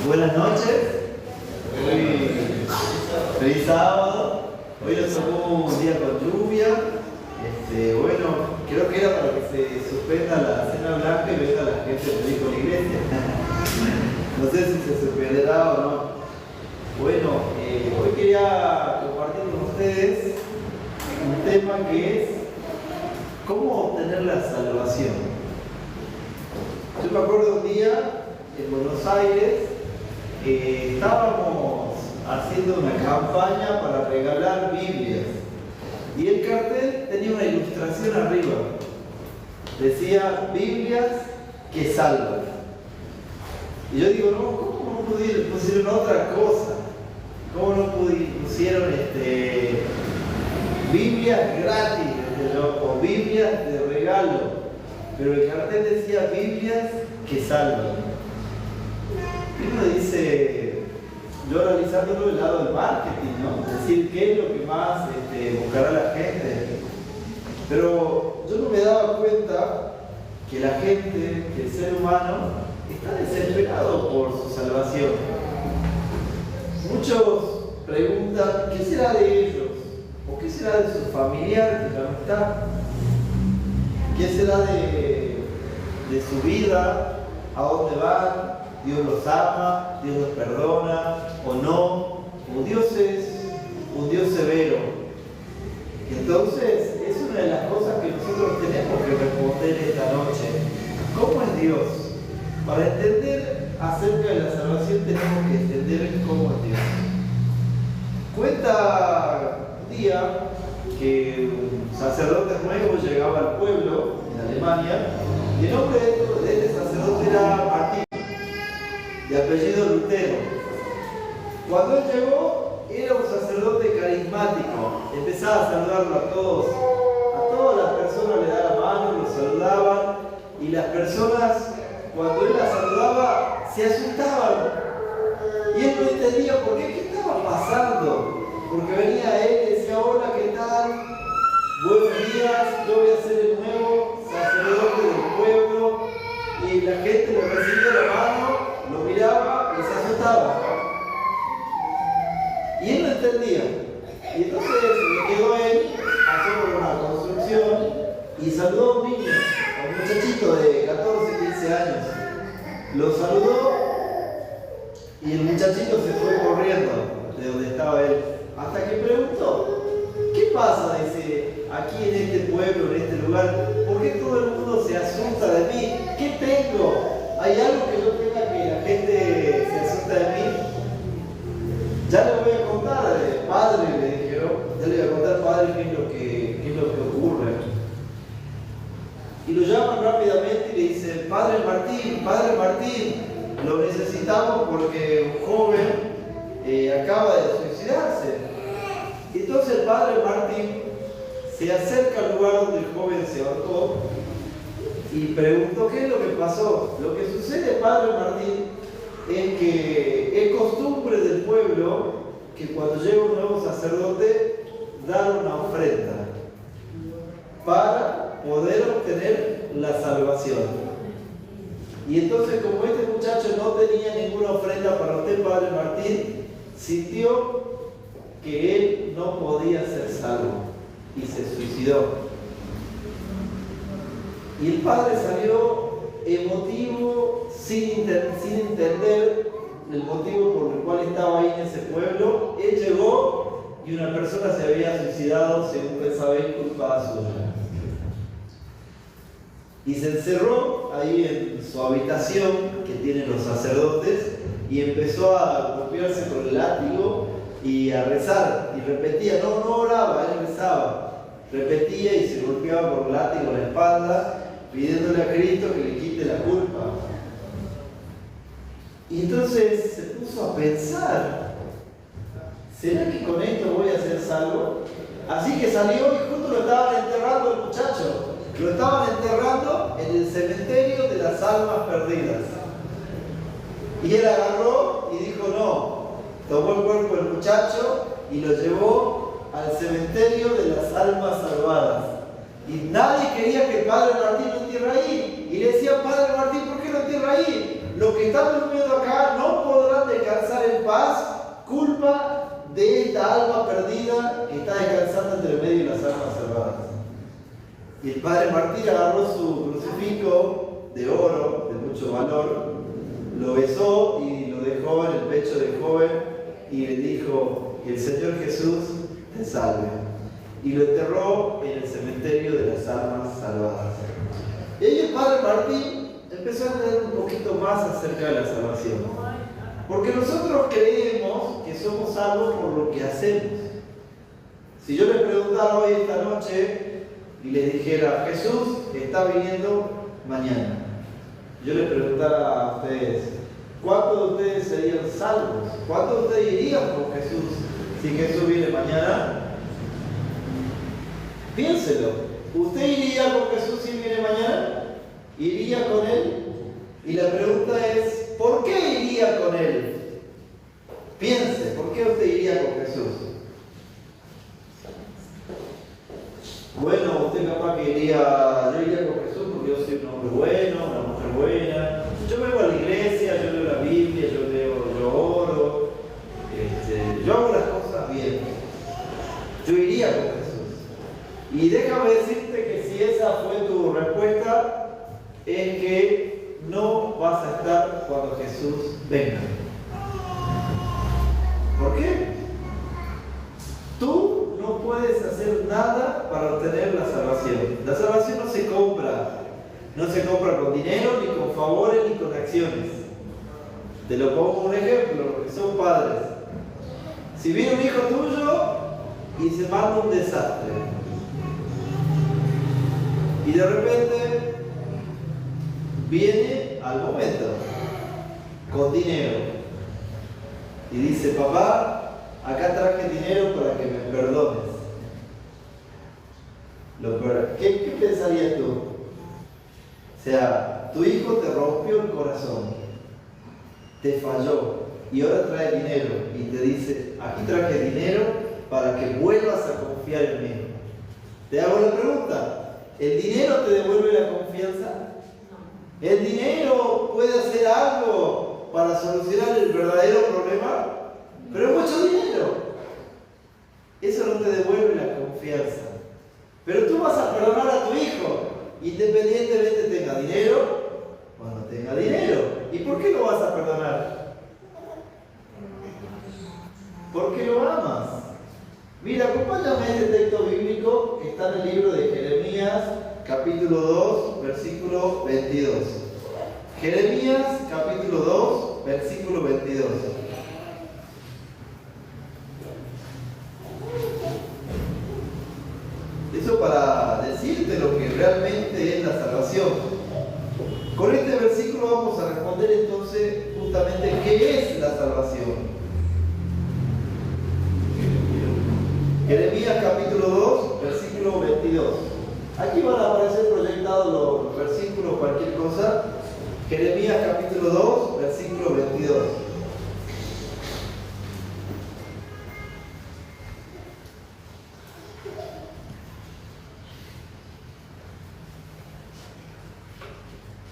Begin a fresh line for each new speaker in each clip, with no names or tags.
Buenas noches. Feliz sábado. Hoy nos tocó un día con lluvia. Bueno, creo que era para que se suspenda la cena blanca y venga la gente feliz con la iglesia. No sé si se suspenderá o no. Bueno, hoy quería compartir con ustedes un tema que es cómo obtener la salvación. Yo me acuerdo un día en Buenos Aires estábamos haciendo una campaña para regalar Biblias y el cartel tenía una ilustración arriba, decía Biblias que salvan. Y yo digo, no, ¿cómo no pusieron otra cosa? ¿Cómo no pusieron Biblias gratis o Biblias de regalo? Pero el cartel decía Biblias que salvan. Y uno dice, yo analizándolo del lado del marketing, ¿no? Es decir, ¿qué es lo que más buscará la gente? Pero yo no me daba cuenta que la gente, que el ser humano, está desesperado por su salvación. Muchos preguntan, ¿qué será de ellos? ¿O qué será de sus familiares que ya no están? ¿Qué será de su vida? ¿A dónde van? ¿Dios los ama? ¿Dios los perdona? ¿O no? ¿O Dios es un Dios severo? Entonces, es una de las cosas que nosotros tenemos que responder esta noche. ¿Cómo es Dios? Para entender acerca de la salvación tenemos que entender cómo es Dios. Cuenta un día que un sacerdote nuevo llegaba al pueblo en Alemania y el nombre de este sacerdote era Martín, de apellido Lutero. Cuando él llegó, era un sacerdote carismático, empezaba a saludarlo a todas las personas le daba la mano, lo saludaban, y las personas, cuando él las saludaba, se asustaban. Y él no entendía por qué estaba pasando. Porque venía él y decía, hola, ¿qué tal? Buenos días, yo voy a ser el nuevo sacerdote del pueblo. Y la gente le recibía la mano, lo miraba y se asustaba. Y él no entendía. Y entonces le quedó él, pasó por una construcción y saludó a un niño, a un muchachito de 14, 15 años. Lo saludó y el muchachito se fue corriendo de donde estaba él. Hasta que preguntó, ¿qué pasa? Dice, aquí en este pueblo, en este lugar, ¿por qué todo el mundo se asusta de mí? ¿Qué tengo? ¿Hay algo que yo tenga que la gente se asusta de mí? Ya le voy a contar, padre, le dijeron, ya le voy a contar, padre, qué es lo que ocurre. Y lo llaman rápidamente y le dicen, Padre Martín, lo necesitamos porque un joven acaba de suicidarse. Entonces el padre Martín se acerca al lugar donde el joven se ahorcó y preguntó qué es lo que pasó. Lo que sucede, padre Martín, es que es costumbre del pueblo que cuando llega un nuevo sacerdote dar una ofrenda para poder obtener la salvación. Y entonces, como este muchacho no tenía ninguna ofrenda para usted, padre Martín, sintió que él no podía ser salvo y se suicidó. Y el padre salió emotivo, sin entender el motivo por el cual estaba ahí en ese pueblo. Él llegó y una persona se había suicidado, según pensaba él, culpa suya. Y se encerró ahí en su habitación que tienen los sacerdotes y empezó a golpearse con el látigo y a rezar. Y repetía, no oraba, él rezaba. Repetía y se golpeaba con el látigo en la espalda, pidiéndole a Cristo que le quite la culpa. Y entonces se puso a pensar, ¿será que con esto voy a ser salvo? Así que salió y justo lo estaban enterrando el muchacho. Lo estaban enterrando en el cementerio de las almas perdidas. Y él agarró y dijo no. Tomó el cuerpo del muchacho y lo llevó al cementerio de las almas salvadas. Y nadie quería que el padre Martín lo entierre ahí. Y le decía, padre Martín, ¿por qué lo entierra ahí? Los que están durmiendo acá no podrán descansar en paz, culpa de esta alma perdida que está descansando entre medio de las almas salvadas. Y el padre Martín agarró su crucifijo de oro, de mucho valor, lo besó y lo dejó en el pecho del joven y le dijo, que el Señor Jesús te salve. Y lo enterró en el cementerio de las almas salvadas. Y ahí el padre Martín empezó a entender un poquito más acerca de la salvación. Porque nosotros creemos que somos salvos por lo que hacemos. Si yo les preguntara hoy esta noche y les dijera, Jesús está viniendo mañana, yo les preguntara a ustedes, ¿cuántos de ustedes serían salvos? ¿Cuántos de ustedes irían con Jesús si Jesús viene mañana? Piénselo. ¿Usted iría con Jesús si viene mañana? ¿Iría con Él? Y la pregunta es, ¿por qué iría con Él? Piense, ¿por qué usted iría con Jesús? Bueno, usted capaz que yo iría con Jesús porque yo soy un hombre bueno, una mujer buena. Yo vengo a la iglesia, yo leo la Biblia, yo oro, yo hago las cosas bien. Yo iría con Jesús. Y déjame decirte que si esa fue tu respuesta, es que no vas a estar cuando Jesús venga. ¿Por qué? Tú no puedes hacer nada para obtener la salvación. La salvación no se compra. No se compra con dinero, ni con favores, ni con acciones. Te lo pongo un ejemplo, porque son padres. Si viene un hijo tuyo y se manda un desastre, y de repente viene al momento con dinero y dice, papá, acá traje dinero para que me perdones. ¿Qué pensarías tú? O sea, tu hijo te rompió el corazón, te falló y ahora trae dinero y te dice, aquí traje dinero para que vuelvas a confiar en mí. Te hago la pregunta, ¿el dinero te devuelve la confianza? ¿El dinero puede hacer algo para solucionar el verdadero problema? Pero es mucho dinero. Eso no te devuelve la confianza. Pero tú vas a perdonar a tu hijo, independientemente tenga dinero o no tenga dinero. ¿Y por qué lo vas a perdonar? Porque lo amas. Mira, acompáñame a este texto bíblico que está en el libro de Jeremías, capítulo 2, versículo 22. Jeremías, capítulo 2, versículo 22. Eso para decirte lo que realmente es la salvación. Con este versículo vamos a responder entonces justamente qué es la salvación. Jeremías capítulo 2, versículo 22. Aquí van a aparecer proyectados los versículos, cualquier cosa. Jeremías capítulo 2, versículo 22.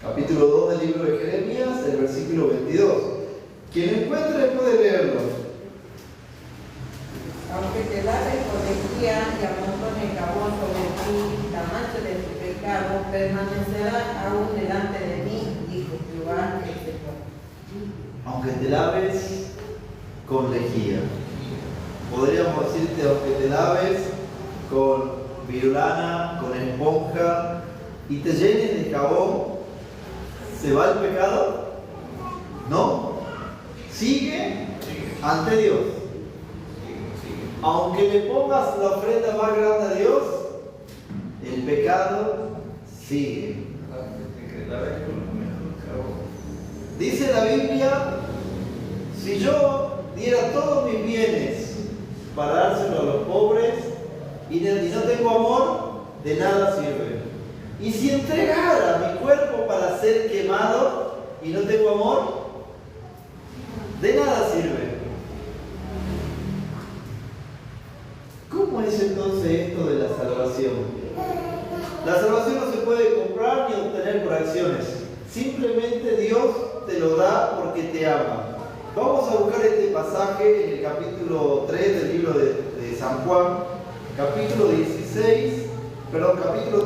Capítulo 2 del libro de Jeremías, el versículo 22. Quien lo encuentre puede leerlo.
Aunque te laves con lejía y amontone jabón sobre ti, la mancha de tu pecado permanecerá aún delante de mí, dijo Jehová el Señor.
Aunque te laves con lejía. Podríamos decirte, aunque te laves con virulana, con esponja y te llenes de jabón, ¿se va el pecado? No. Sigue ante Dios. Aunque le pongas la ofrenda más grande a Dios, el pecado sigue. Dice la Biblia, si yo diera todos mis bienes para dárselo a los pobres y no tengo amor, de nada sirve. Y si entregara mi cuerpo para ser quemado y no tengo amor, de nada sirve. ¿Cómo ¿Cómo es entonces esto de la salvación? La salvación no se puede comprar ni obtener por acciones. Simplemente Dios te lo da porque te ama. Vamos a buscar este pasaje en el capítulo 3 del libro de San Juan, capítulo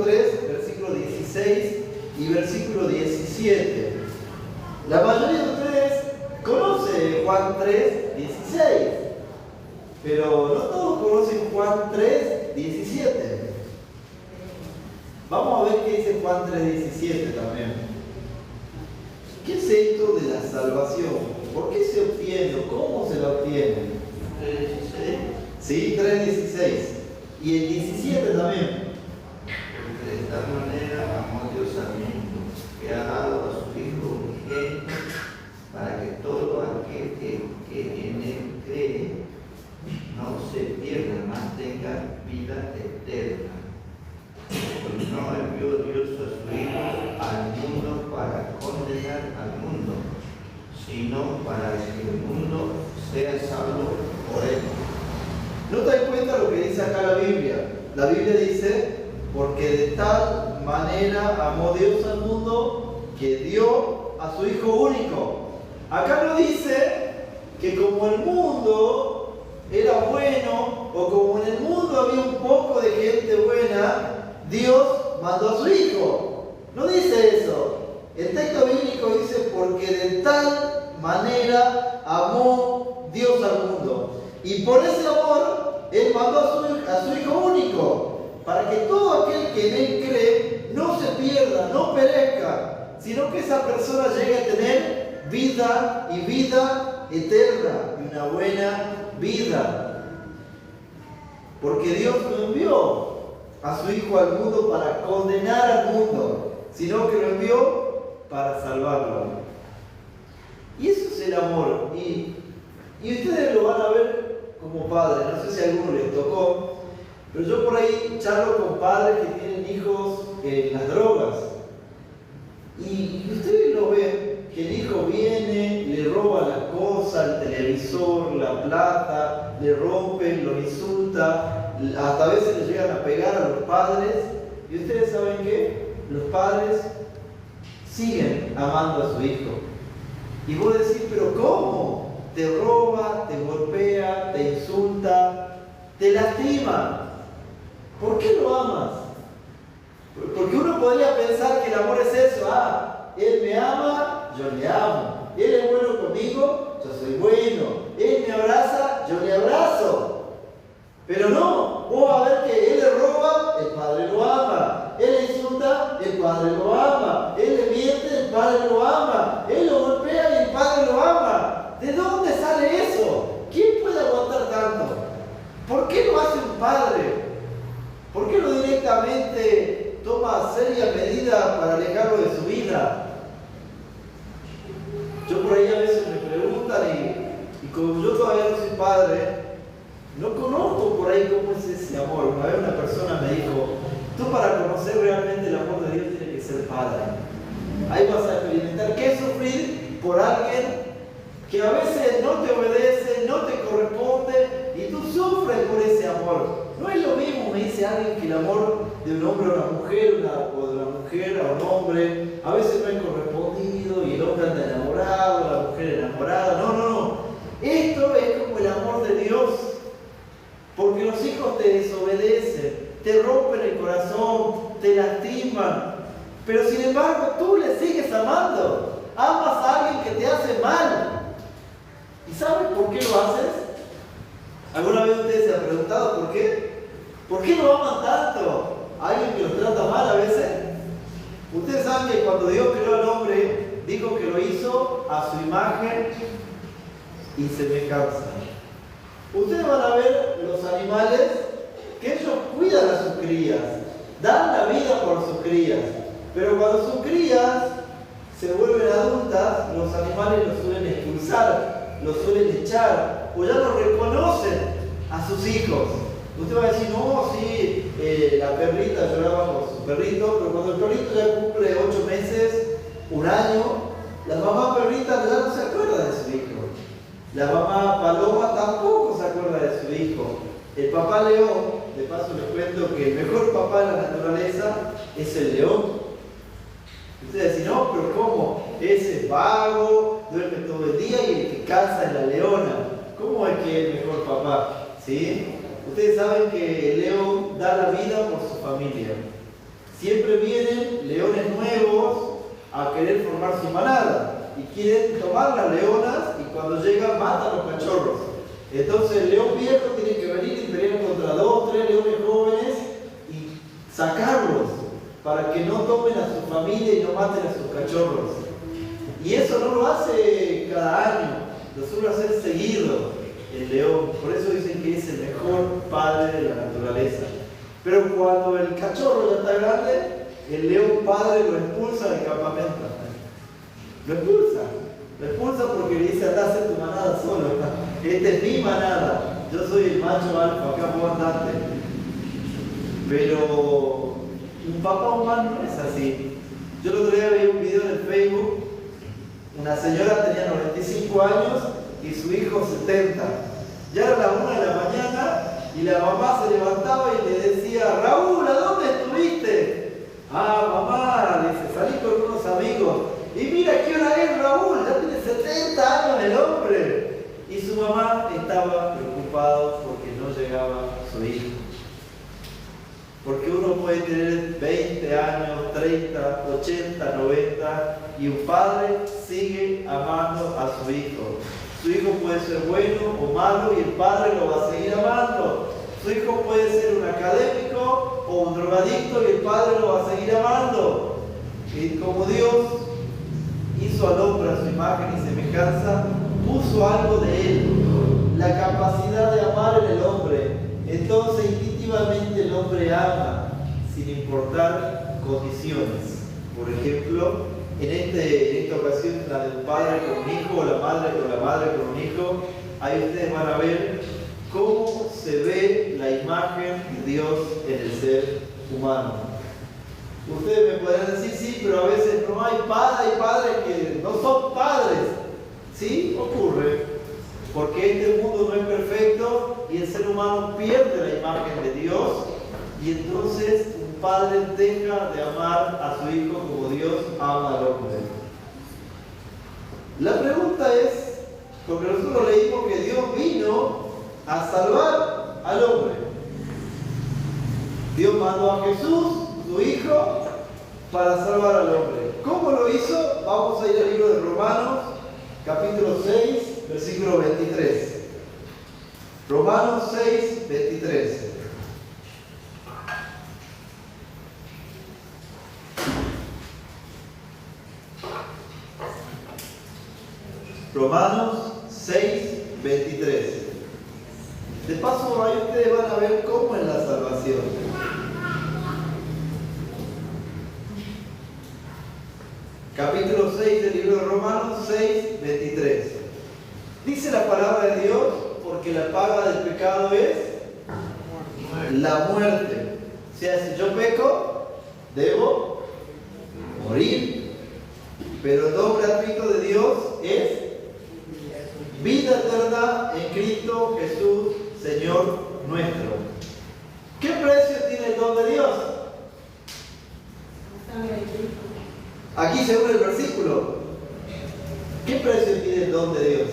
3, versículo 16 y versículo 17. La mayoría de ustedes conoce Juan 3, 16, pero no todos conocen Juan 3, 17. Vamos a ver qué dice Juan 3, 17 también. ¿Qué es esto de la salvación? ¿Por qué se obtiene o cómo se la obtiene?
3:16.
Sí, 3:16. Y el 17 también.
Porque de tal manera amó Dios al mundo, que ha dado a su Hijo unigénito, para que todo aquel que en él cree no se pierda, mas tenga vida eterna. Pues no envió Dios a su Hijo al mundo para condenar al mundo, sino para que el mundo sea salvo por él.
¿No te das cuenta lo que dice acá la Biblia? La Biblia dice, porque de tal manera amó Dios al mundo que dio a su Hijo único. Acá no dice que como el mundo era bueno o como en el mundo había un poco de gente buena, Dios mandó a su Hijo. No dice eso. El texto bíblico dice, porque de tal manera amó Dios al mundo. Y por ese amor, Él mandó a su Hijo único, para que todo aquel que en Él cree no se pierda, no perezca, sino que esa persona llegue a tener vida y vida eterna, y una buena vida. Porque Dios no envió a su Hijo al mundo para condenar al mundo, sino que lo envió para salvarlo. Y eso es el amor. Y ustedes lo van a ver como padres. No sé si a alguno les tocó, pero yo por ahí charlo con padres que tienen hijos en las drogas. Y ustedes lo ven, que el hijo viene, le roba las cosas, el televisor, la plata, le rompen, lo insulta, hasta a veces le llegan a pegar a los padres. Y ustedes saben que los padres siguen amando a su hijo. Y vos decís, pero ¿cómo? Te roba, te golpea, te insulta, te lastima. ¿Por qué lo amas? Porque uno podría pensar que el amor es eso. Él me ama, yo le amo. Él es bueno conmigo, yo soy bueno. Él me abraza, yo le abrazo. Pero no, vos vas a ver que él le roba, el padre lo ama. Él le insulta, el padre lo ama. Él le miente, el padre lo ama. Él lo golpea y el padre lo ama. ¿De dónde sale eso? ¿Quién puede aguantar tanto? ¿Por qué lo hace un padre? ¿Por qué no directamente toma seria medida para alejarlo de su vida? Yo por ahí a veces me preguntan y como yo todavía no soy padre, no conozco por ahí cómo es ese amor. Una vez una persona me dijo, tú para conocer realmente el amor de Dios tienes que ser padre. Ahí vas a experimentar qué es sufrir por alguien que a veces no te obedece, no te corresponde y tú sufres por ese amor. No es lo mismo, me dice alguien, que el amor de un hombre a una mujer o de una mujer a un hombre a veces no es correspondido y el hombre anda enamorado, la mujer enamorada. No. Esto es como el amor de Dios. Porque los hijos te desobedecen, te rompen el corazón, te lastiman. Pero sin embargo tú le sigues amando. Amas a alguien que te hace mal. ¿Y sabes por qué lo haces? ¿Alguna vez ustedes se han preguntado por qué? ¿Por qué lo aman tanto? ¿A alguien que los trata mal a veces? Ustedes saben que cuando Dios creó al hombre, dijo que lo hizo a su imagen y semejanza. Ustedes van a ver los animales que ellos cuidan a sus crías, dan la vida por sus crías, pero cuando sus crías se vuelven adultas, los animales los suelen expulsar, los suelen echar, o ya no reconocen a sus hijos. Usted va a decir, no, sí, la perrita lloraba por su perrito, pero cuando el perrito ya cumple 8 meses, un año, la mamá perrita ya no se acuerda de su hijo. La mamá paloma tampoco se acuerda de su hijo. El papá león, de paso les cuento que el mejor papá de la naturaleza es el león. Ustedes dicen, no, pero ¿cómo? Ese es vago, duerme todo el día y el que caza es la leona. ¿Cómo es que es el mejor papá? ¿Sí? Ustedes saben que el león da la vida por su familia. Siempre vienen leones nuevos a querer formar su manada y quieren tomar las leonas y cuando llegan matan a los cachorros. Entonces el león viejo tiene que venir y pelear contra 2, 3 leones jóvenes y sacarlos para que no tomen a su familia y no maten a sus cachorros. Y eso no lo hace cada año, lo suele hacer seguido el león. Por eso dicen que es el mejor padre de la naturaleza. Pero cuando el cachorro ya está grande, el león padre lo expulsa del campamento. Lo expulsa porque le dice, andá a hacer tu manada solo. Esta es mi manada, yo soy el macho alfa, acá puedo andarte. Pero un papá humano no es así. Yo el otro día vi un video en el Facebook, una señora tenía 95 años y su hijo 70. Ya era la 1 de la mañana y la mamá se levantaba y le decía, Raúl, ¿a dónde estuviste? Ah, mamá, le dice, salí con unos amigos. Y mira qué hora es, Raúl, ya tiene 70 años el hombre. Y su mamá estaba preocupada porque no llegaba su hijo. Porque uno puede tener 20 años, 30, 80, 90 y un padre sigue amando a su hijo. Su hijo puede ser bueno o malo y el padre lo va a seguir amando. Su hijo puede ser un académico o un drogadicto y el padre lo va a seguir amando. Y como Dios hizo al hombre a su imagen y semejanza, puso algo de él, la capacidad de amar en el hombre. Entonces instintivamente el hombre ama sin importar condiciones. Por ejemplo, en esta ocasión, la de un padre con un hijo o la madre con un hijo, ahí ustedes van a ver cómo se ve la imagen de Dios en el ser humano. Ustedes me podrán decir, sí, pero a veces no hay padres que no son padres. Sí, ocurre, porque este mundo no es perfecto y el ser humano pierde la imagen de Dios y entonces un padre deja de amar a su hijo como Dios ama al hombre. La pregunta es, porque nosotros leímos que Dios vino a salvar al hombre. Dios mandó a Jesús, su hijo, para salvar al hombre. ¿Cómo lo hizo? Vamos a ir al libro de Romanos, capítulo 6, versículo 23. Romanos 6, 23. Romanos 6, 23. De paso, ahí ustedes van a ver cómo es la salvación. Capítulo 6 del libro de Romanos 6, 23. Dice la palabra de Dios, porque la paga del pecado es la muerte. O sea, si yo peco, debo morir. Pero el don gratuito de Dios es vida eterna en Cristo Jesús, Señor nuestro. ¿Qué precio tiene el don de Dios? Aquí según el versículo, ¿qué precio tiene el don de Dios?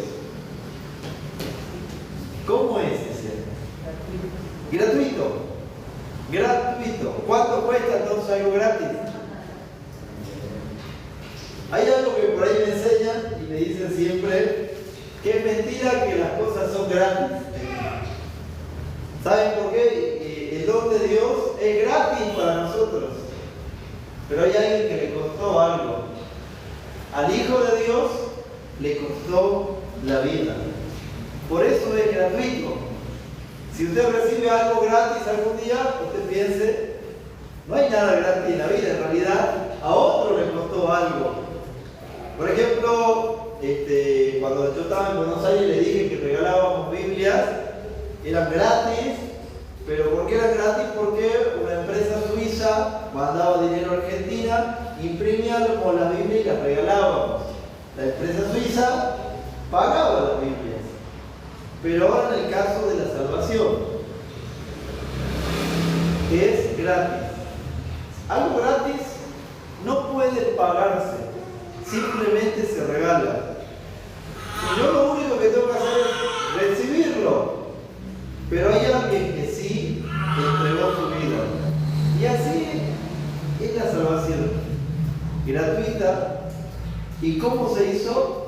¿Cómo es ese? Gratuito. Gratuito. ¿Cuánto cuesta entonces algo gratis? Hay algo que por ahí me enseñan y me dicen siempre que es mentira que las cosas son gratis. ¿Saben por qué? El don de Dios es gratis para nosotros. Pero hay alguien que le costó algo. Al Hijo de Dios le costó la vida. Por eso es gratuito. Si usted recibe algo gratis algún día, usted piense, no hay nada gratis en la vida. En realidad, a otro le costó algo. Por ejemplo, cuando yo estaba en Buenos Aires le dije que regalábamos Biblias, eran gratis. ¿Pero por qué eran gratis? Porque una empresa suiza mandaba dinero a Argentina, imprimíamos las Biblias y las regalábamos. La empresa suiza pagaba las Biblias. Pero ahora en el caso de la salvación, gratis. Algo gratis no puede pagarse, simplemente se regala. Y yo lo único que tengo que hacer es recibirlo. Pero hay alguien que sí entregó su vida. Y así es la salvación. Gratuita. ¿Y cómo se hizo?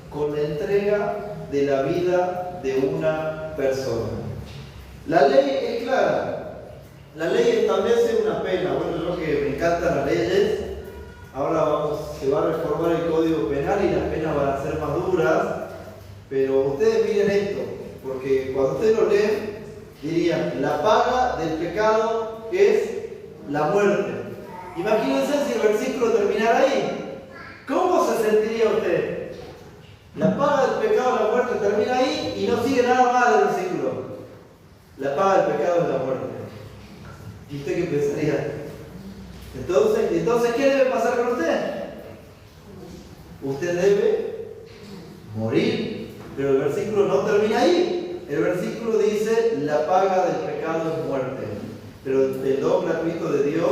Con la entrega de la vida de una persona. La ley es clara. La ley establece una pena. Bueno, yo que me encantan las leyes. Ahora se va a reformar el Código Penal y las penas van a ser más duras. Pero ustedes miren esto, porque cuando ustedes lo leen, dirían, la paga del pecado es la muerte. Imagínense si el versículo terminara ahí. ¿Cómo se sentiría usted? La paga del pecado es la muerte, termina ahí y no sigue nada más del versículo. La paga del pecado es la muerte. ¿Y usted qué pensaría? Entonces, ¿qué debe pasar con usted? Usted debe morir. Pero el versículo no termina ahí. El versículo dice, la paga del pecado es muerte. Pero el don gratuito de Dios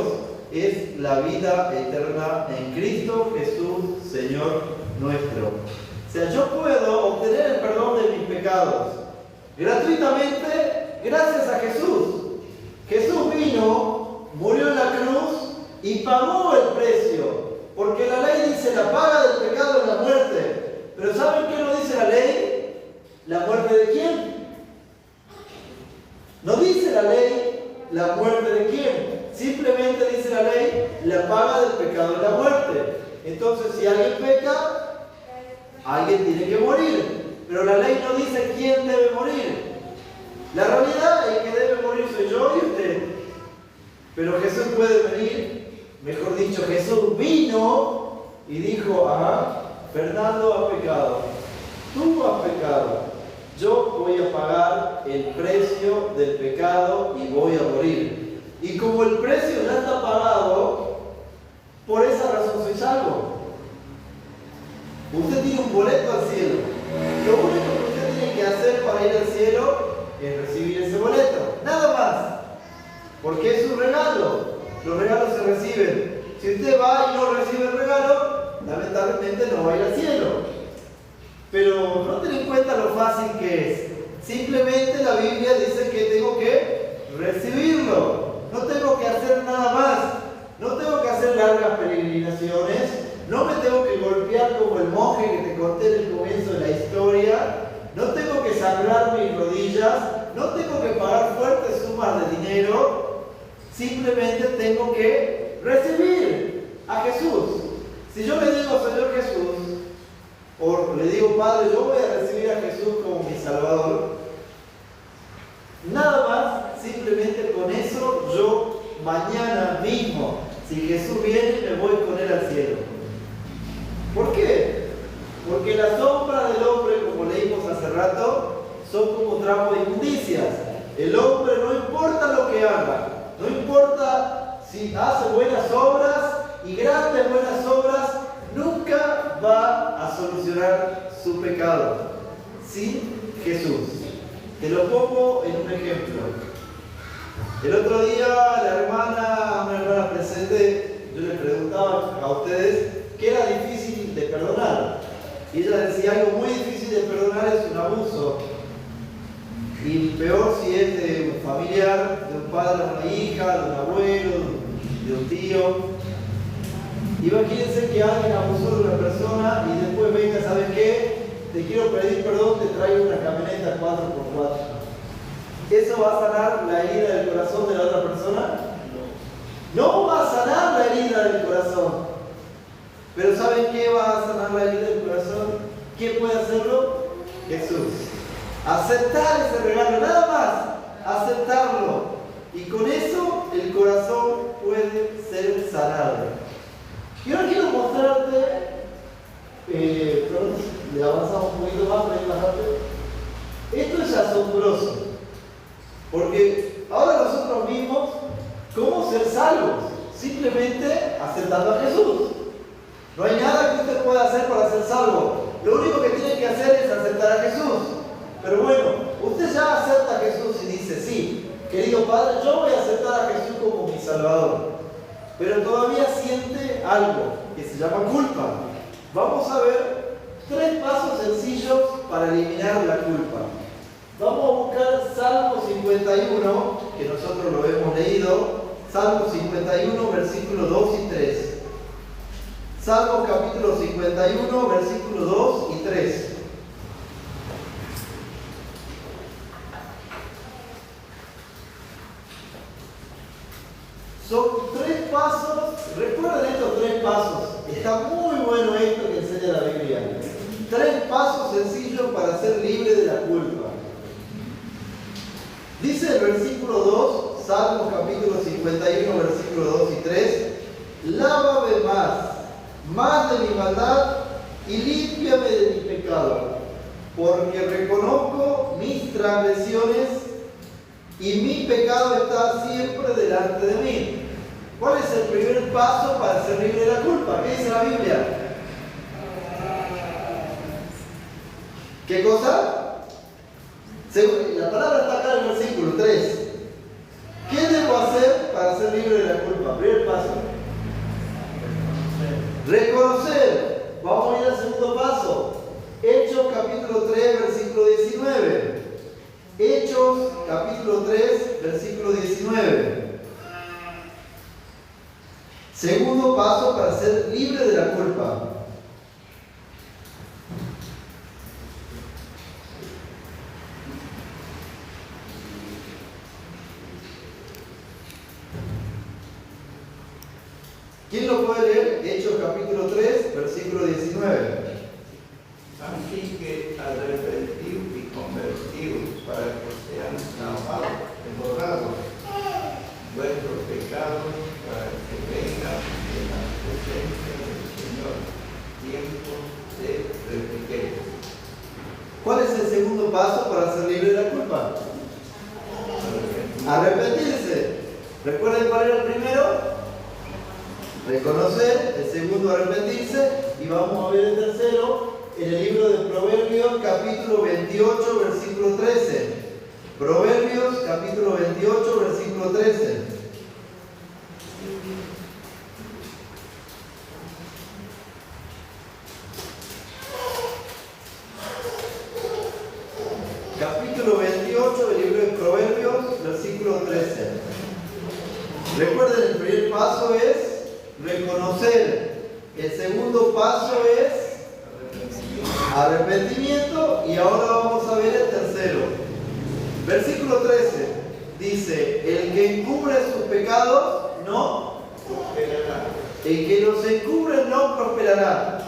es la vida eterna en Cristo Jesús, Señor nuestro. O sea, yo puedo obtener el perdón de mis pecados gratuitamente gracias a Jesús. Jesús vino, murió en la cruz y pagó el precio. Porque la ley dice, la paga del pecado es la muerte. Pero ¿saben qué no dice la ley? ¿La muerte de quién? No dice la ley la muerte de quién. Simplemente dice la ley, la paga del pecado es la muerte. Entonces, si alguien peca, alguien tiene que morir. Pero la ley no dice quién debe morir. La realidad es que debe morir soy yo y usted. Pero Jesús puede venir, mejor dicho, Jesús vino y dijo, Fernando ha pecado, tú has pecado, yo voy a pagar el precio del pecado y voy a morir. Y como el precio ya está pagado, por esa razón soy salvo. Usted tiene un boleto al cielo. Lo único que usted tiene que hacer para ir al cielo es recibir ese boleto. Nada más. Porque es un regalo. Los regalos se reciben. Si usted va y no recibe el regalo, lamentablemente no va a ir al cielo. Pero no ten en cuenta lo fácil que es. Simplemente la Biblia dice que tengo que recibirlo. No tengo que hacer nada más. No tengo que hacer largas peregrinaciones. No me tengo que golpear como el monje que te conté en el comienzo de la historia. No tengo que sangrar mis rodillas. No tengo que pagar fuertes sumas de dinero. Simplemente tengo que recibir a Jesús. Si yo le digo, Señor Jesús, o le digo, Padre, yo voy a recibir a Jesús como mi Salvador, nada más, simplemente con eso, yo mañana mismo, si Jesús viene, me voy con Él al cielo. ¿Por qué? Porque las sombras del hombre, como leímos hace rato, son como trapos de inmundicias. El hombre no importa lo que haga, no importa si hace buenas obras y grandes buenas obras, nunca va a solucionar su pecado sin Jesús. Te lo pongo en un ejemplo. El otro día una hermana presente, yo le preguntaba a ustedes qué era difícil de perdonar. Y ella decía, algo muy difícil de perdonar es un abuso. Y peor si es de un familiar, de un padre a una hija, de un abuelo, de un tío. Imagínense que alguien abusó de una persona y después venga, ¿sabes qué? Te quiero pedir perdón, te traigo una camioneta 4x4. ¿Eso va a sanar la herida del corazón de la otra persona? No va a sanar la herida del corazón. Pero ¿saben qué va a sanar la herida del corazón? ¿Quién puede hacerlo? Jesús. Aceptar ese regalo, nada más. Aceptarlo. Y con eso el corazón puede ser sanado. Y ahora quiero mostrarte, le avanzamos un poquito más para ir más rápido. Esto es asombroso, porque ahora nosotros vimos cómo ser salvos, simplemente aceptando a Jesús. No hay nada que usted pueda hacer para ser salvo. Lo único que tiene que hacer es aceptar a Jesús. Pero bueno, usted ya acepta a Jesús y dice, sí, querido Padre, yo voy a aceptar a Jesús como mi Salvador, pero todavía siente algo que se llama culpa. Vamos a ver 3 pasos sencillos para eliminar la culpa. Vamos a buscar Salmo 51, que nosotros lo hemos leído. Salmo 51, versículos 2 y 3. Salmo capítulo 51, versículos 2 y 3. Son 3 pasos, recuerden estos 3 pasos. Está muy bueno esto que enseña la Biblia. 3 pasos sencillos para ser libre de la culpa. Dice el versículo 2, Salmo capítulo 51, versículos 2 y 3. Lávame más de mi maldad y límpiame de mi pecado, porque reconozco mis transgresiones y mi pecado está siempre delante de mí. ¿Cuál es el primer paso para ser libre de la culpa? ¿Qué dice la Biblia? ¿Qué cosa? La palabra está acá en el versículo 3. ¿Qué debo hacer para ser libre de la culpa? Primer paso. Reconocer. Vamos a ir al segundo paso. Hechos capítulo 3, versículo 19. Hechos capítulo 3, versículo 19. Segundo paso para ser libre de la culpa. ¿Quién lo puede leer? Hechos capítulo 3, versículo 19.
Así que arrepentidos y convertidos para que sean lavados y borrados vuestros pecados, para que venga en la presencia del Señor tiempo de refrigerio.
¿Cuál es el segundo paso para ser libre de la culpa? Arrepentirse. ¿Recuerden cuál era el primero? Reconocer. El segundo, arrepentirse. Y vamos a ver el tercero en el libro de Proverbios capítulo 28, versículo 13. Proverbios capítulo 28, versículo 13. Capítulo 28 del libro de Proverbios, versículo 13. Recuerden, el primer paso es reconocer. El segundo paso es arrepentimiento. Y ahora vamos a ver el tercero. Versículo 13 dice: el que encubre sus pecados no prosperará. El que los encubre no prosperará,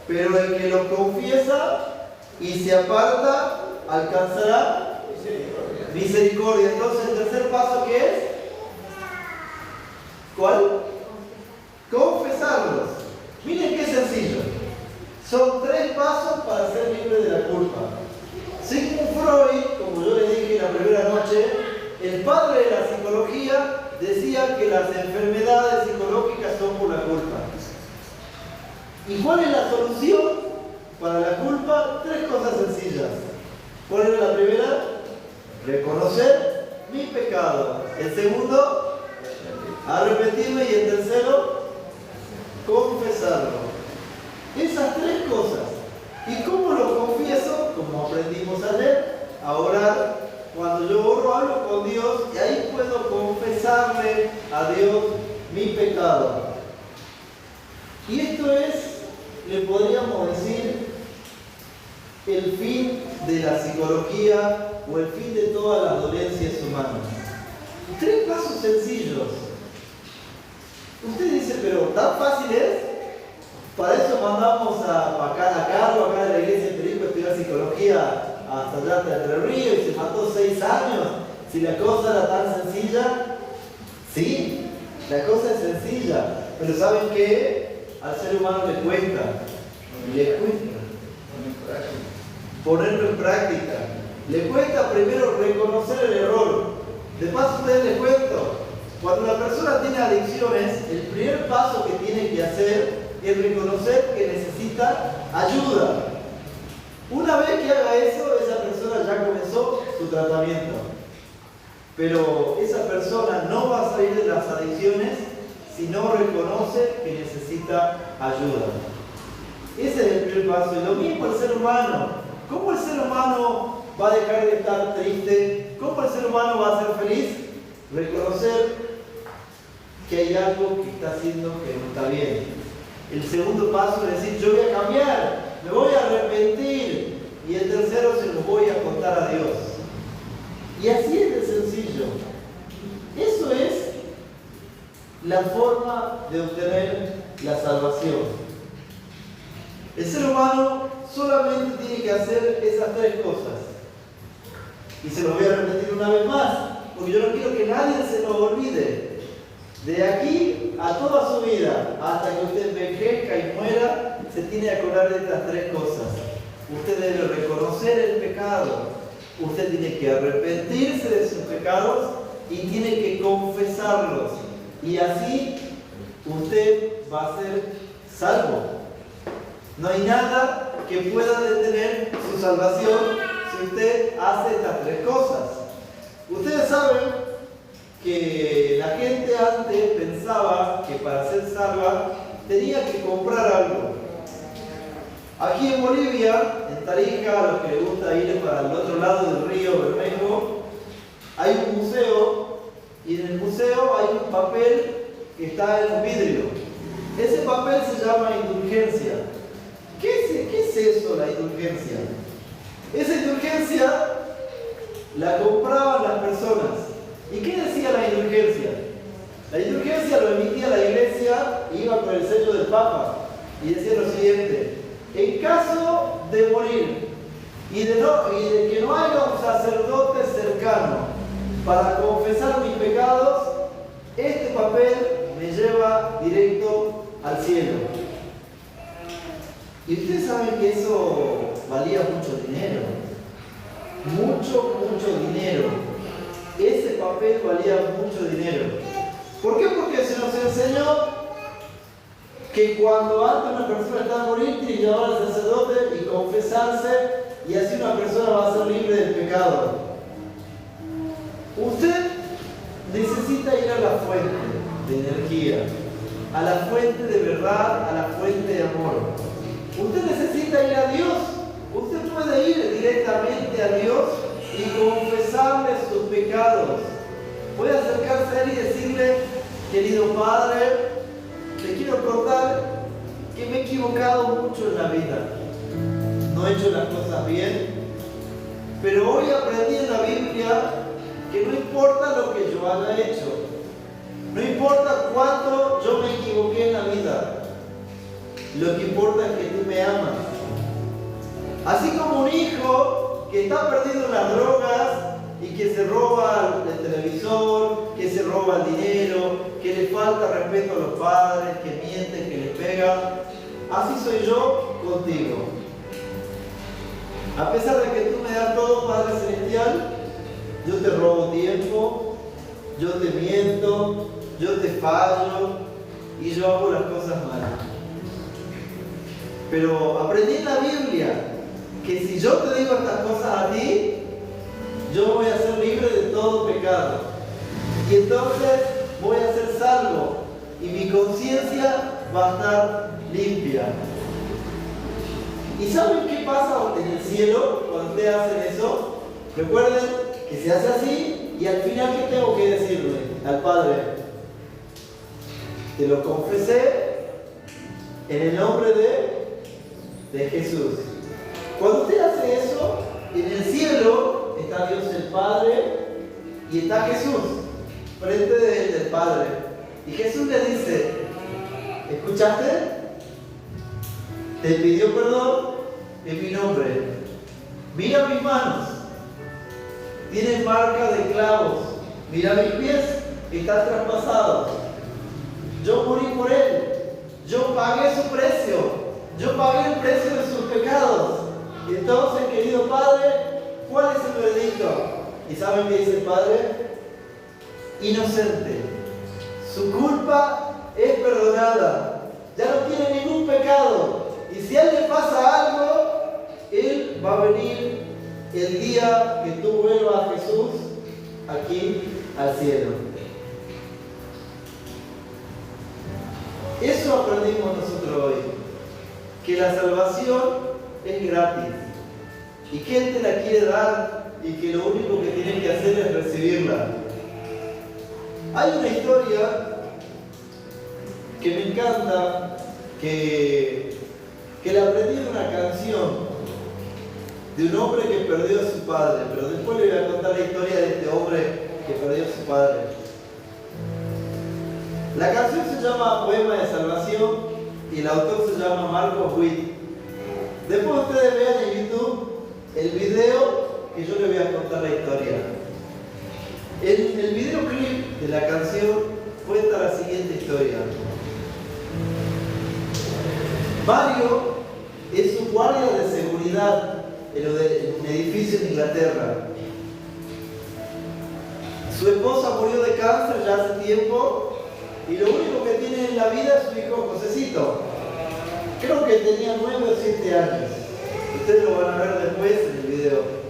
pero el que los confiesa y se aparta alcanzará misericordia. Entonces, el tercer paso, ¿qué es? ¿Cuál? Confesarlos. Miren qué sencillo. Son 3 pasos para ser libre de la culpa. Sigmund Freud, como yo les dije la primera noche, el padre de la psicología, decía que las enfermedades psicológicas son por la culpa. ¿Y cuál es la solución para la culpa? 3 cosas sencillas. ¿Cuál era la primera? Reconocer mi pecado. El segundo, arrepentirme. Y el tercero, confesarlo. Esas 3 cosas. ¿Y cómo lo confieso? Como aprendimos ayer, a orar. Cuando yo oro, hablo con Dios y ahí puedo confesarle a Dios mi pecado. Y esto es, le podríamos decir, el fin de la psicología o el fin de todas las dolencias humanas. 3 pasos sencillos. Usted dice, pero ¿tan fácil es? Para eso mandamos a Carlos, acá de la iglesia de Perico, a estudiar psicología hasta allá, hasta Entre Ríos, y se mató 6 años. Si la cosa era tan sencilla, sí, la cosa es sencilla. Pero ¿saben qué? Al ser humano le cuesta. Ponerlo en práctica. Le cuesta primero reconocer el error. De paso, ustedes les cuento. Cuando la persona tiene adicciones, el primer paso que tiene que hacer es reconocer que necesita ayuda. Una vez que haga eso, esa persona ya comenzó su tratamiento. Pero esa persona no va a salir de las adicciones si no reconoce que necesita ayuda. Ese es el primer paso. Y lo mismo el ser humano. ¿Cómo el ser humano va a dejar de estar triste? ¿Cómo el ser humano va a ser feliz? Reconocer que hay algo que está haciendo que no está bien. El segundo paso es decir, yo voy a cambiar, me voy a arrepentir. Y el tercero, se lo voy a contar a Dios. Y así es de sencillo. Eso es la forma de obtener la salvación. El ser humano solamente tiene que hacer esas tres cosas. Y se lo voy a repetir una vez más, porque yo no quiero que nadie se lo olvide. De aquí a toda su vida, hasta que usted envejezca y muera, se tiene que acordar de estas tres cosas. Usted debe reconocer el pecado. Usted tiene que arrepentirse de sus pecados y tiene que confesarlos. Y así usted va a ser salvo. No hay nada que pueda detener su salvación si usted hace estas tres cosas. Ustedes saben que la gente antes pensaba que para ser salva tenía que comprar algo. Aquí en Bolivia, en Tarija, a los que les gusta ir para el otro lado del río Bermejo, hay un museo y en el museo hay un papel que está en un vidrio. Ese papel se llama indulgencia. ¿Qué es eso, la indulgencia? Esa indulgencia la compraban las personas. ¿Y qué decía la indulgencia? La indulgencia lo emitía la iglesia y iba con el sello del Papa. Y decía lo siguiente: en caso de morir y de que no haya un sacerdote cercano para confesar mis pecados, este papel me lleva directo al cielo. Y ustedes saben que eso valía mucho dinero. Mucho dinero. Ese papel valía mucho dinero. ¿Por qué? Porque se nos enseñó que cuando antes una persona está a morir, tiene que llamar al sacerdote y confesarse, y así una persona va a ser libre del pecado. Usted necesita ir a la fuente de energía, a la fuente de verdad, a la fuente de amor. Usted necesita ir a Dios. Usted puede ir directamente a Dios y confesarle sus pecados. Puede acercarse a Él y decirle: querido Padre, te quiero contar que me he equivocado mucho en la vida. No he hecho las cosas bien, pero hoy aprendí en la Biblia que no importa lo que yo haya hecho, no importa cuánto yo me equivoqué en la vida, lo que importa es que tú me amas. Así como un hijo que está perdido en las drogas y que se roba el televisor, que se roba el dinero, que le falta respeto a los padres, que miente, que les pega, así soy yo contigo. A pesar de que tú me das todo, Padre Celestial, yo te robo tiempo, yo te miento, yo te fallo y yo hago las cosas mal. Pero aprendí en la Biblia que si yo te digo estas cosas a ti, yo voy a ser libre de todo pecado. Y entonces voy a ser salvo y mi conciencia va a estar limpia. ¿Y saben qué pasa en el cielo cuando ustedes hacen eso? Recuerden que se hace así y al final, ¿qué tengo que decirle al Padre? Te lo confesé en el nombre de Jesús. Cuando usted hace eso, en el cielo está Dios el Padre y está Jesús frente del Padre. Y Jesús le dice: ¿escuchaste? Te pidió perdón en mi nombre. Mira mis manos, tienen marca de clavos. Mira mis pies, están traspasados. Yo morí por él. Yo pagué su precio. Yo pagué el precio de sus pecados. Entonces, querido Padre, ¿cuál es el veredicto? ¿Y saben qué dice el Padre? Inocente. Su culpa es perdonada. Ya no tiene ningún pecado. Y si a él le pasa algo, él va a venir el día que tú vuelvas a Jesús aquí al cielo. Eso aprendimos nosotros hoy, que la salvación es gratis y que Él te la quiere dar y que lo único que tienes que hacer es recibirla. Hay una historia que me encanta, que la aprendí en una canción de un hombre que perdió a su padre, pero después le voy a contar la historia de este hombre que perdió a su padre. La canción se llama Poema de Salvación y el autor se llama Marcos Witt. Después ustedes vean en YouTube el video que yo les voy a contar la historia. El videoclip de la canción cuenta la siguiente historia. Mario es un guardia de seguridad en un edificio en Inglaterra. Su esposa murió de cáncer ya hace tiempo y lo único que tiene en la vida es su hijo Josecito. Creo que tenía 9 o 7 años. Ustedes lo van a ver después en el video.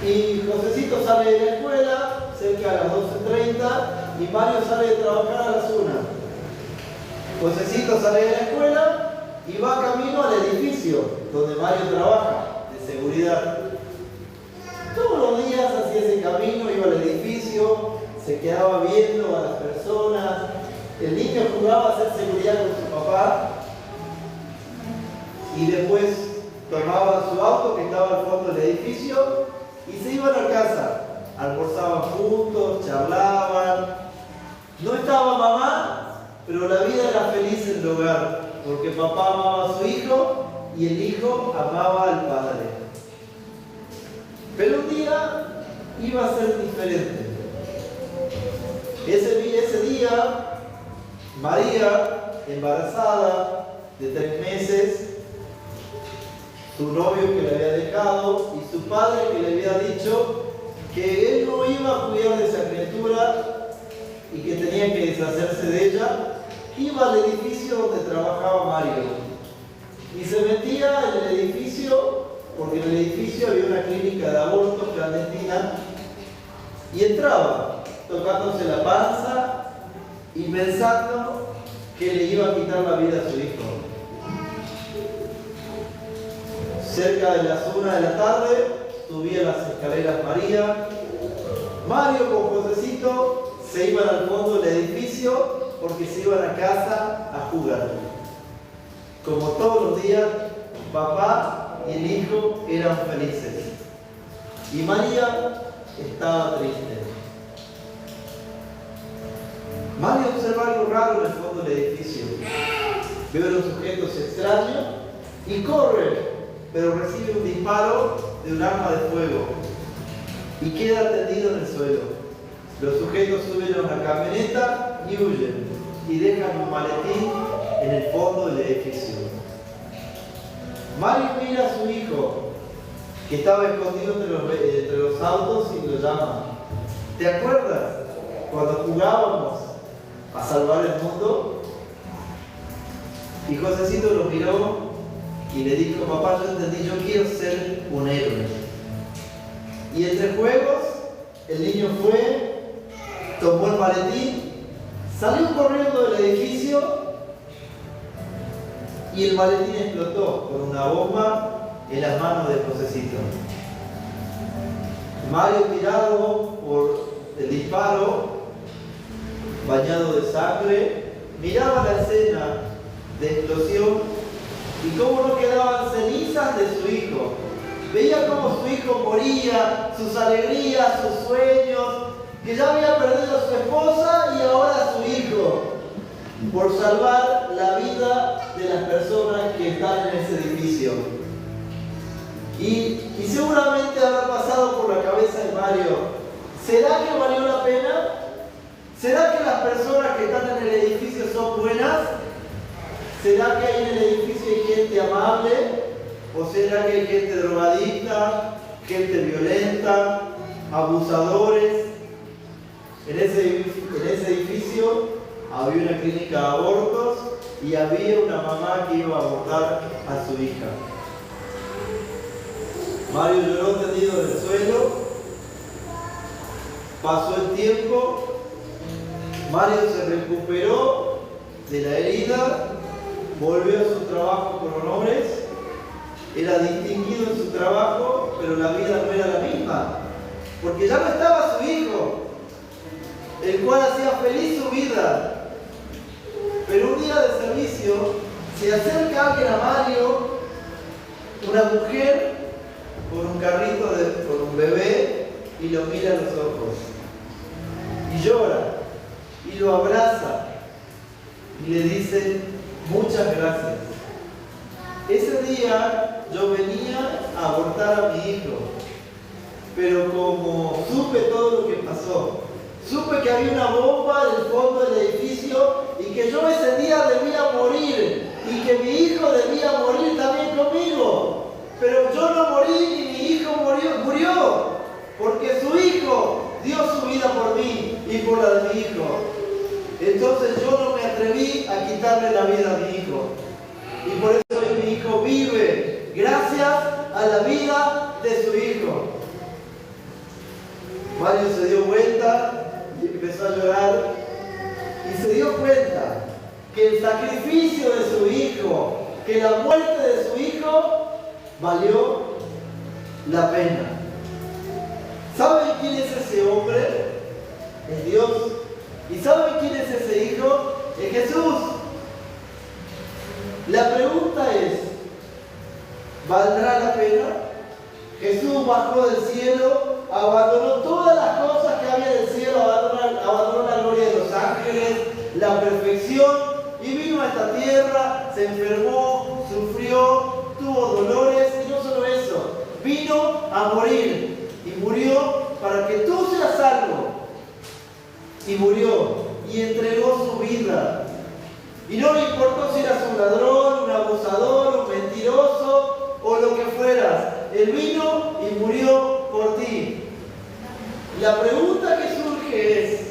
Y Josecito sale de la escuela cerca de las 12:30 y Mario sale de trabajar a las 1. Josecito sale de la escuela y va camino al edificio donde Mario trabaja, de seguridad. Todos los días hacía ese camino, iba al edificio, se quedaba viendo a las personas. El niño jugaba a hacer seguridad con su papá y después tomaba su auto que estaba al fondo del edificio y se iban a casa. Almorzaban juntos, charlaban. No estaba mamá, pero la vida era feliz en el hogar, porque papá amaba a su hijo y el hijo amaba al padre. Pero un día iba a ser diferente. Ese día, María, embarazada de 3 meses, su novio que le había dejado y su padre que le había dicho que él no iba a cuidar de esa criatura y que tenía que deshacerse de ella, iba al edificio donde trabajaba Mario y se metía en el edificio, porque en el edificio había una clínica de abortos clandestina, y entraba tocándose la panza y pensando que le iba a quitar la vida a su hijo. Cerca de las 1 de la tarde subía las escaleras María. Mario con Josecito se iban al fondo del edificio porque se iban a casa a jugar. Como todos los días, papá y el hijo eran felices. Y María estaba triste. Mario observa algo raro en el fondo del edificio. Ve unos sujetos extraños y corre, pero recibe un disparo de un arma de fuego y queda tendido en el suelo. Los sujetos suben a una camioneta y huyen y dejan un maletín en el fondo del edificio. Mario mira a su hijo que estaba escondido entre los autos y lo llama. ¿Te acuerdas cuando jugábamos a salvar el mundo? Y Josecito lo miró y le dijo: papá, yo entendí, yo quiero ser un héroe. Y entre juegos, el niño fue, tomó el maletín, salió corriendo del edificio y el maletín explotó con una bomba en las manos de Josecito. Mario, tirado por el disparo, bañado de sangre, miraba la escena de explosión y cómo no quedaban cenizas de su hijo. Veía cómo su hijo moría, sus alegrías, sus sueños, que ya había perdido a su esposa y ahora a su hijo, por salvar la vida de las personas que están en ese edificio. Y seguramente habrá pasado por la cabeza de Mario: ¿será que valió la pena? ¿Será que las personas que están en el edificio son buenas? ¿Será que ahí en el edificio hay gente amable? ¿O será que hay gente drogadicta, gente violenta, abusadores? En ese edificio había una clínica de abortos y había una mamá que iba a abortar a su hija. Mario lloró tendido en el suelo Pasó el tiempo, Mario se recuperó de la herida, volvió a su trabajo con honores, era distinguido en su trabajo, pero la vida no era la misma, porque ya no estaba su hijo, el cual hacía feliz su vida. Pero un día de servicio se acerca alguien a Mario, una mujer con un carrito con un bebé, y lo mira a los ojos y llora y lo abraza y le dice muchas gracias. Ese día yo venía a abortar a mi hijo, pero como supe todo lo que pasó, supe que había una bomba en el fondo del edificio y que yo ese día debía morir y que mi hijo debía morir también conmigo. Pero yo no morí y mi hijo murió porque su hijo dio su vida por mí y por la de mi hijo. Entonces yo no me atreví a quitarle la vida a mi hijo. Y por eso hoy mi hijo vive gracias a la vida de su hijo. Mario se dio vuelta y empezó a llorar y se dio cuenta que el sacrificio de su hijo, que la muerte de su hijo valió la pena. ¿Saben quién es ese hombre? Es Dios. ¿Y saben quién es ese hijo? Es Jesús. La pregunta es, ¿valdrá la pena? Jesús bajó del cielo, abandonó todas las cosas que había del cielo, abandonó la gloria de los ángeles, la perfección, y vino a esta tierra, se enfermó, sufrió, tuvo dolores, y no solo eso, vino a morir, y murió para que tú seas salvo. Y murió, y entregó su vida. Y no le importó si eras un ladrón, un abusador, un mentiroso, o lo que fueras. Él vino y murió por ti. La pregunta que surge es,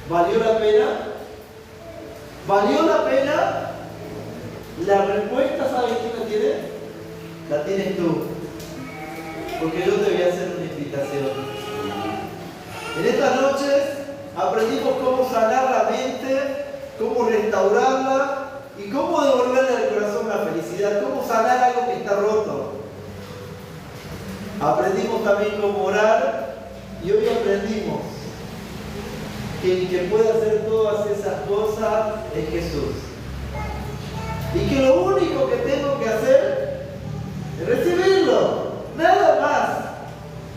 ¿valió la pena? ¿Valió la pena? La respuesta, ¿sabes quién la tiene? La tienes tú. Porque yo te voy a hacer una invitación. En estas noches aprendimos cómo sanar la mente, cómo restaurarla y cómo devolverle al corazón la felicidad, cómo sanar algo que está roto. Aprendimos también cómo orar y hoy aprendimos que el que puede hacer todas esas cosas es Jesús. Y que lo único que tengo que hacer es recibirlo, nada más.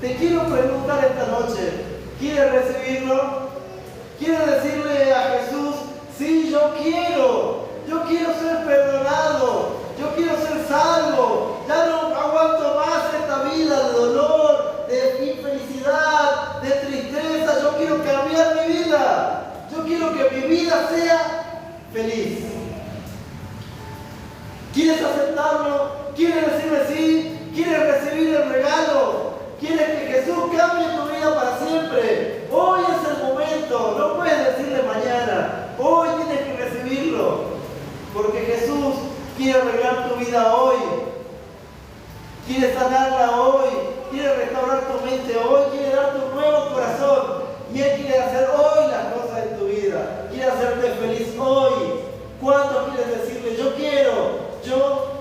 Te quiero preguntar esta noche, ¿quieres recibirlo? ¿Quieres decirle a Jesús, sí, yo quiero ser perdonado, yo quiero ser salvo, ya no aguanto más esta vida de dolor, de infelicidad, de tristeza, yo quiero cambiar mi vida, yo quiero que mi vida sea feliz? ¿Quieres aceptarlo? ¿Quieres decirle sí? ¿Quieres recibir el regalo? ¿Quieres que Jesús cambie tu vida para siempre? Hoy es el momento, no puedes decirle mañana, hoy tienes que recibirlo, porque Jesús quiere arreglar tu vida hoy, quiere sanarla hoy, quiere restaurar tu mente hoy, quiere darte un nuevo corazón, y Él quiere hacer hoy las cosas en tu vida, quiere hacerte feliz hoy. ¿Cuántos quieren decirle, yo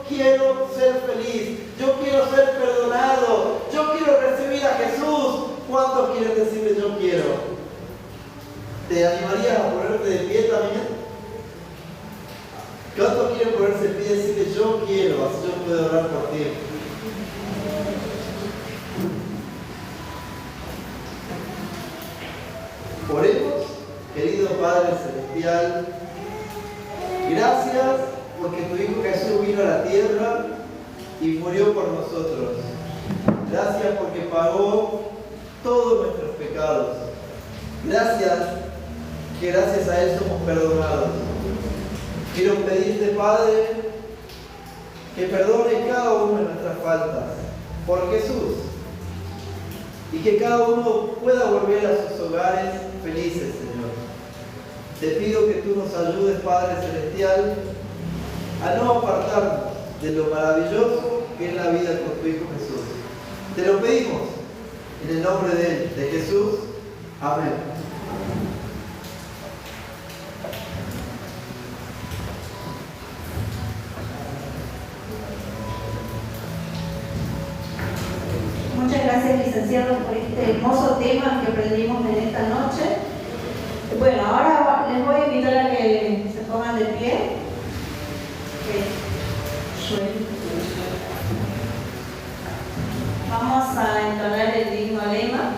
quiero ser feliz, yo quiero ser perdonado, yo quiero recibir a Jesús? ¿Cuántos quieren decirle, yo quiero? ¿Te animarías a ponerte de pie también? ¿Cuántos quieren ponerse de pie y decirle, yo quiero, así yo puedo orar por ti? Oremos, querido Padre Celestial. Gracias porque tu Hijo Jesús vino a la tierra y murió por nosotros. Gracias porque pagó todos nuestros pecados. Gracias que gracias a Él somos perdonados. Quiero pedirte, Padre, que perdones cada una de nuestras faltas por Jesús y que cada uno pueda volver a sus hogares felices, Señor. Te pido que tú nos ayudes, Padre Celestial, a no apartarnos de lo maravilloso que es la vida con tu Hijo Jesús. Te lo pedimos en el nombre de Él, de Jesús. Amén.
Muchas gracias, licenciado, por este hermoso tema que aprendimos en esta noche. Bueno, ahora les voy a invitar a que se pongan de pie. Vamos a entonar el digno lema.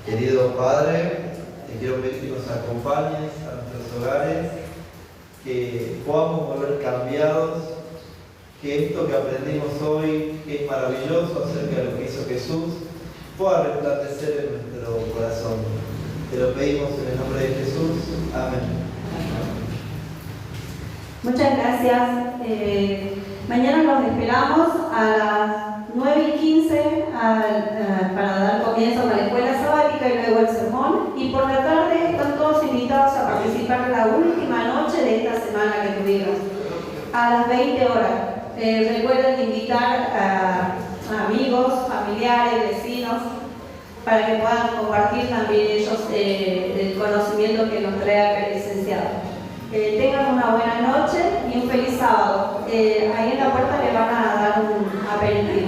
Querido Padre, te quiero pedir que nos acompañes a nuestros hogares, que podamos volver cambiados, que esto que aprendimos hoy, que es maravilloso acerca de lo que hizo Jesús, pueda resplandecer en nuestro corazón. Te lo pedimos en el nombre de Jesús. Amén.
Muchas gracias. Mañana los esperamos a las 9:15 para dar comienzo a la escuela sabática y luego el sermón. Y por la tarde están todos invitados a participar en la última noche de esta semana que tuvimos, a las 20 horas. Recuerden invitar a amigos, familiares, vecinos, para que puedan compartir también ellos el conocimiento que nos trae acá el licenciado. Tengan una buena noche y un feliz sábado. Ahí en la puerta le van a dar un aperitivo.